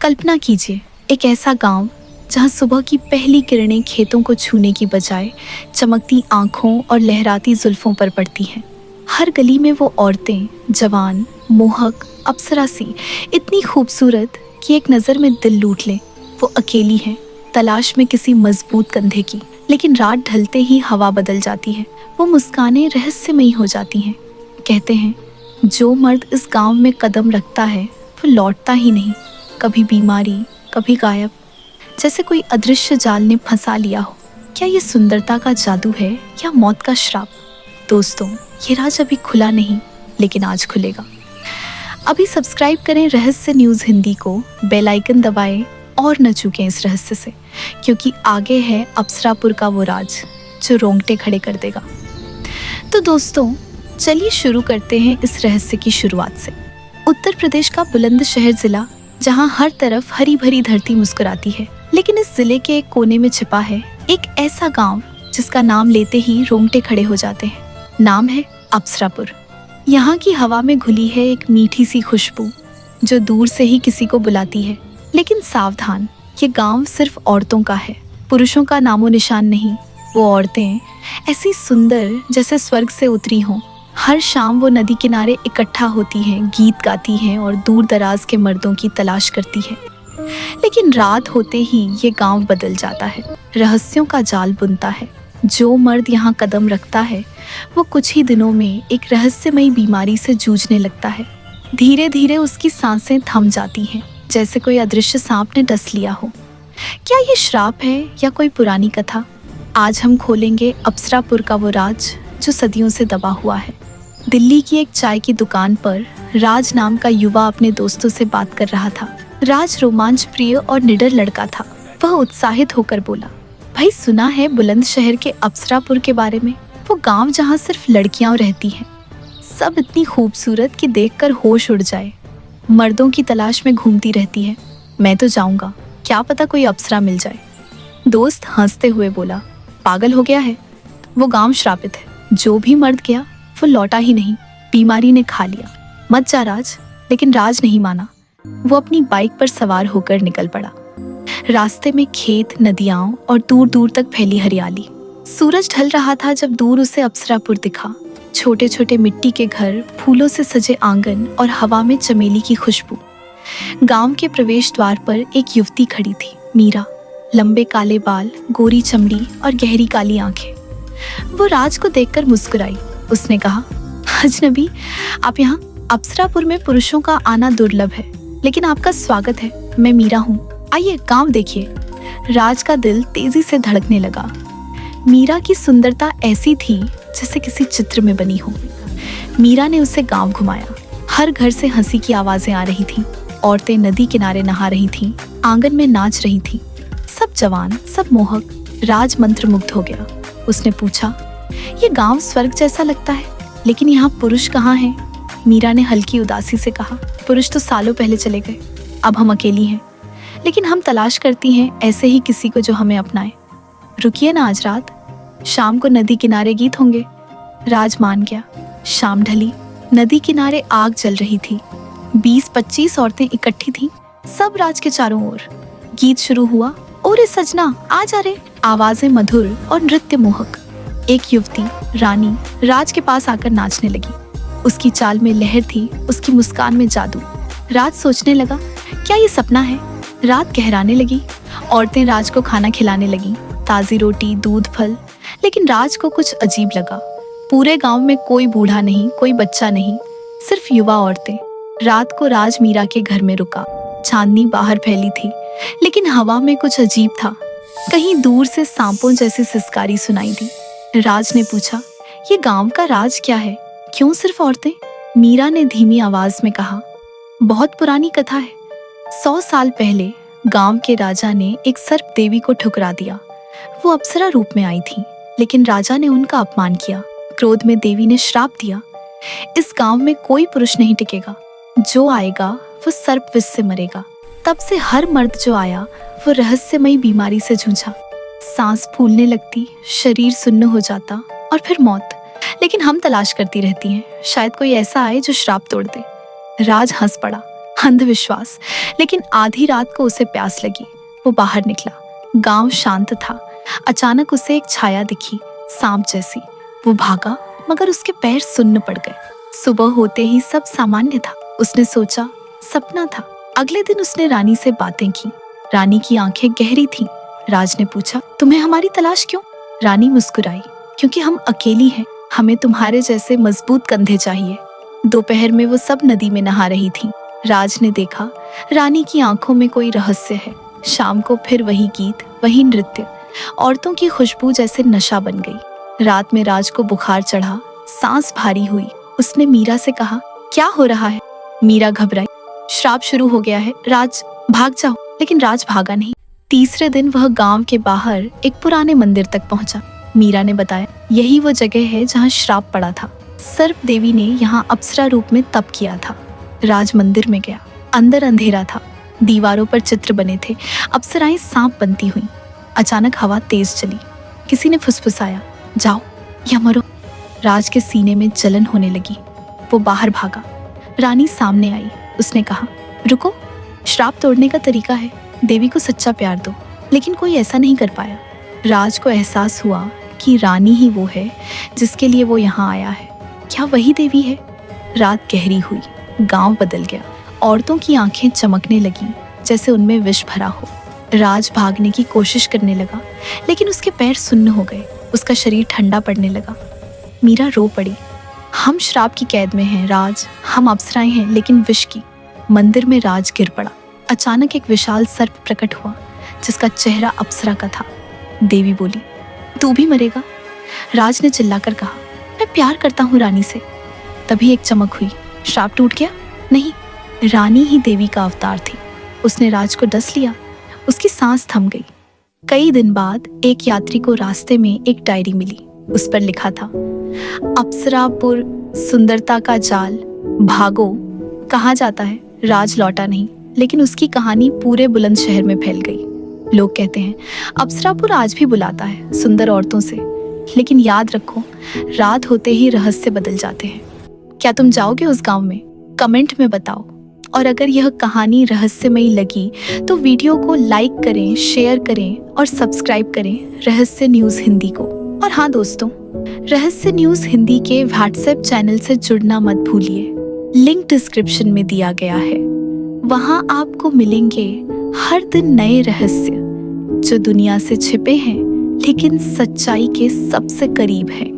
कल्पना कीजिए, एक ऐसा गांव जहां सुबह की पहली किरणें खेतों को छूने की बजाय चमकती आंखों और लहराती जुल्फों पर पड़ती हैं। हर गली में वो औरतें, जवान, मोहक, अप्सरा सी, इतनी खूबसूरत कि एक नज़र में दिल लूट ले। वो अकेली हैं, तलाश में किसी मजबूत कंधे की। लेकिन रात ढलते ही हवा बदल जाती है। वो मुस्कानें रहस्यमयी हो जाती हैं। कहते हैं, जो मर्द इस गांव में कदम रखता है वो लौटता ही नहीं। कभी बीमारी, कभी गायब, जैसे कोई अदृश्य जाल ने फंसा लिया हो। क्या ये सुंदरता का जादू है या मौत का श्राप? दोस्तों, ये राज अभी खुला नहीं, लेकिन आज खुलेगा। अभी सब्सक्राइब करें रहस्य न्यूज़ हिंदी को, बेल आइकन दबाएं और न चूकें इस रहस्य से, क्योंकि आगे है अप्सरापुर का वो राज जो रोंगटे खड़े कर देगा। तो दोस्तों, चलिए शुरू करते हैं इस रहस्य की शुरुआत से। उत्तर प्रदेश का बुलंदशहर जिला, जहां हर तरफ हरी भरी धरती मुस्कुराती है, लेकिन इस जिले के एक कोने में छिपा है एक ऐसा गांव जिसका नाम लेते ही रोंगटे खड़े हो जाते हैं। नाम है अप्सरापुर। यहाँ की हवा में घुली है एक मीठी सी खुशबू जो दूर से ही किसी को बुलाती है। लेकिन सावधान, ये गांव सिर्फ औरतों का है, पुरुषों का नामो निशान नहीं। वो औरतें ऐसी सुंदर जैसे स्वर्ग से उतरी हों। हर शाम वो नदी किनारे इकट्ठा होती हैं, गीत गाती हैं और दूर दराज के मर्दों की तलाश करती हैं। लेकिन रात होते ही ये गांव बदल जाता है, रहस्यों का जाल बुनता है। जो मर्द यहाँ कदम रखता है वो कुछ ही दिनों में एक रहस्यमयी बीमारी से जूझने लगता है। धीरे धीरे उसकी सांसें थम जाती हैं, जैसे कोई अदृश्य सांप ने डस लिया हो। क्या ये श्राप है या कोई पुरानी कथा? आज हम खोलेंगे अप्सरापुर का वो राज जो सदियों से दबा हुआ है। दिल्ली की एक चाय की दुकान पर राज नाम का युवा अपने दोस्तों से बात कर रहा था। राज रोमांच प्रिय और निडर लड़का था। वह उत्साहित होकर बोला, भाई सुना है बुलंदशहर के अप्सरापुर के बारे में? वो गांव जहां सिर्फ लड़कियां रहती हैं, सब इतनी खूबसूरत कि देखकर होश उड़ जाए। मर्दों की तलाश में घूमती रहती है। मैं तो जाऊंगा, क्या पता कोई अप्सरा मिल जाए। दोस्त हंसते हुए बोला, पागल हो गया है? वो गांव श्रापित है। जो भी मर्द गया वो लौटा ही नहीं, बीमारी ने खा लिया। मत जा राज। लेकिन राज नहीं माना। वो अपनी बाइक पर सवार होकर निकल पड़ा। रास्ते में खेत, नदियां और दूर दूर तक फैली हरियाली। सूरज ढल रहा था जब दूर उसे अप्सरापुर दिखा। छोटे छोटे मिट्टी के घर, फूलों से सजे आंगन और हवा में चमेली की खुशबू। गांव के प्रवेश द्वार पर एक युवती खड़ी थी, मीरा। लंबे काले बाल, गोरी चमड़ी और गहरी काली आंखें। वो राज को देखकर मुस्कुराई। उसने कहा, अजनबी, आप यहाँ? अप्सरापुर में पुरुषों का आना दुर्लभ है, लेकिन आपका स्वागत है। मैं मीरा हूँ, आइए गांव देखिए। राज का दिल तेजी से धड़कने लगा। मीरा की सुंदरता ऐसी थी जैसे किसी चित्र में बनी हो। मीरा ने उसे गांव घुमाया। हर घर से हंसी की आवाजें आ रही थीं। औरतें नदी किनारे नहा रही थीं, आंगन में नाच रही थीं। सब जवान, सब मोहक। राज मंत्रमुग्ध हो गया। उसने पूछा, ये गांव स्वर्ग जैसा लगता है, लेकिन यहाँ पुरुष कहाँ हैं? मीरा ने हल्की उदासी से कहा, पुरुष तो सालों पहले चले गए। अब हम अकेली हैं, लेकिन हम तलाश करती हैं ऐसे ही किसी को जो हमें अपनाए। रुकिए ना, आज रात, शाम को नदी किनारे गीत होंगे। राज मान गया। शाम ढली। नदी किनारे आग जल रही थी। 20-25 औरतें इकट्ठी थीं, सब राज के चारों ओर। गीत शुरू हुआ। ओरे सजना, आ जा रे। आवाजें मधुर और नृत्य मोहक। एक युवती, रानी, राज के पास आकर नाचने लगी। उसकी चाल में लहर थी, उसकी मुस्कान में जादू। राज सोचने लगा, क्या ये सपना है? रात गहराने लगी। औरतें राज को खाना खिलाने लगीं, ताज़ी रोटी, दूध, फल। लेकिन राज को कुछ अजीब लगा। पूरे गांव में कोई बूढ़ा नहीं, कोई बच्चा नहीं, सिर्फ युवा औरतें। रात को राज मीरा के घर में रुका। चांदनी बाहर फैली थी, लेकिन हवा में कुछ अजीब था। कहीं दूर से सांपों जैसी सिसकारी सुनाई दी। राज ने पूछा, ये गांव का राज क्या है? क्यों सिर्फ औरतें? मीरा ने धीमी आवाज में कहा, बहुत पुरानी कथा है। 100 साल पहले गांव के राजा ने एक सर्प देवी को ठुकरा दिया। वो अप्सरा रूप में आई थी, लेकिन राजा ने उनका अपमान किया। क्रोध में देवी ने श्राप दिया, इस गांव में कोई पुरुष नहीं टिकेगा। जो आएगा वो सर्प विष से मरेगा। तब से हर मर्द जो आया वो रहस्यमयी बीमारी से जूझा। सांस फूलने लगती, शरीर सुन्न हो जाता और फिर मौत। लेकिन हम तलाश करती रहती हैं, शायद कोई ऐसा आए जो श्राप तोड़ दे। राज हंस पड़ा। अंधविश्वास। लेकिन आधी रात को उसे प्यास लगी। वो बाहर निकला। गांव शांत था। अचानक उसे एक छाया दिखी, सांप जैसी। वो भागा, मगर उसके पैर सुन्न पड़ गए। सुबह होते ही सब सामान्य था। उसने सोचा सपना था। अगले दिन उसने रानी से बातें की। रानी की आंखें गहरी थीं। राज ने पूछा, तुम्हें हमारी तलाश क्यों? रानी मुस्कुराई, क्योंकि हम अकेली हैं। हमें तुम्हारे जैसे मजबूत कंधे चाहिए। दोपहर में वो सब नदी में नहा रही थीं। राज ने देखा, रानी की आंखों में कोई रहस्य है। शाम को फिर वही गीत, वही नृत्य। औरतों की खुशबू जैसे नशा बन गई। रात में राज को बुखार चढ़ा, सांस भारी हुई। उसने मीरा से कहा, क्या हो रहा है? मीरा घबराई, श्राप शुरू हो गया है, राज भाग जाओ। लेकिन राज भागा नहीं। तीसरे दिन वह गांव के बाहर एक पुराने मंदिर तक पहुंचा। मीरा ने बताया, यही वो जगह है जहां श्राप पड़ा था। सर्प देवी ने यहाँ अप्सरा रूप में तप किया था। राज मंदिर में गया। अंदर अंधेरा था। दीवारों पर चित्र बने थे, अप्सराएं सांप बनती हुई। अचानक हवा तेज चली। किसी ने फुसफुसाया, जाओ या मरो। राज के सीने में जलन होने लगी। वो बाहर भागा। रानी सामने आई। उसने कहा, रुको, श्राप तोड़ने का तरीका है। देवी को सच्चा प्यार दो। लेकिन कोई ऐसा नहीं कर पाया। राज को एहसास हुआ कि रानी ही वो है जिसके लिए वो यहाँ आया है। क्या वही देवी है? रात गहरी हुई। गांव बदल गया। औरतों की आंखें चमकने लगीं, जैसे उनमें विष भरा हो। राज भागने की कोशिश करने लगा, लेकिन उसके पैर सुन्न हो गए। उसका शरीर ठंडा पड़ने लगा। मीरा रो पड़ी, हम श्राप की कैद में हैं राज। हम अप्सराएं हैं, लेकिन विष की। मंदिर में राज गिर पड़ा। अचानक एक विशाल सर्प प्रकट हुआ, जिसका चेहरा अप्सरा का था। देवी बोली, तू भी मरेगा? राज ने चिल्लाकर कहा, मैं प्यार करता हूँ रानी से। तभी एक चमक हुई। श्राप टूट गया? नहीं, रानी ही देवी का अवतार थी। उसने राज को डस लिया। उसकी सांस थम गई। कई दिन बाद एक यात्री को रास्ते में एक डायरी मिली। उस पर लिखा था, अप्सरापुर सुंदरता का जाल, भागो। कहा जाता है राज लौटा नहीं, लेकिन उसकी कहानी पूरे बुलंदशहर में फैल गई। लोग कहते हैं अप्सरापुर आज भी बुलाता है सुंदर औरतों से। लेकिन याद रखो, रात होते ही रहस्य बदल जाते हैं। क्या तुम जाओगे उस गांव में? कमेंट में बताओ। और अगर यह कहानी रहस्यमयी लगी तो वीडियो को लाइक करें, शेयर करें और सब्सक्राइब करें रहस्य न्यूज़ हिंदी को। और हाँ दोस्तों, रहस्य न्यूज़ हिंदी के व्हाट्सएप चैनल से जुड़ना मत भूलिए। लिंक डिस्क्रिप्शन में दिया गया है। वहाँ आपको मिलेंगे हर दिन नए रहस्य जो दुनिया से छिपे हैं, लेकिन सच्चाई के सबसे करीब हैं।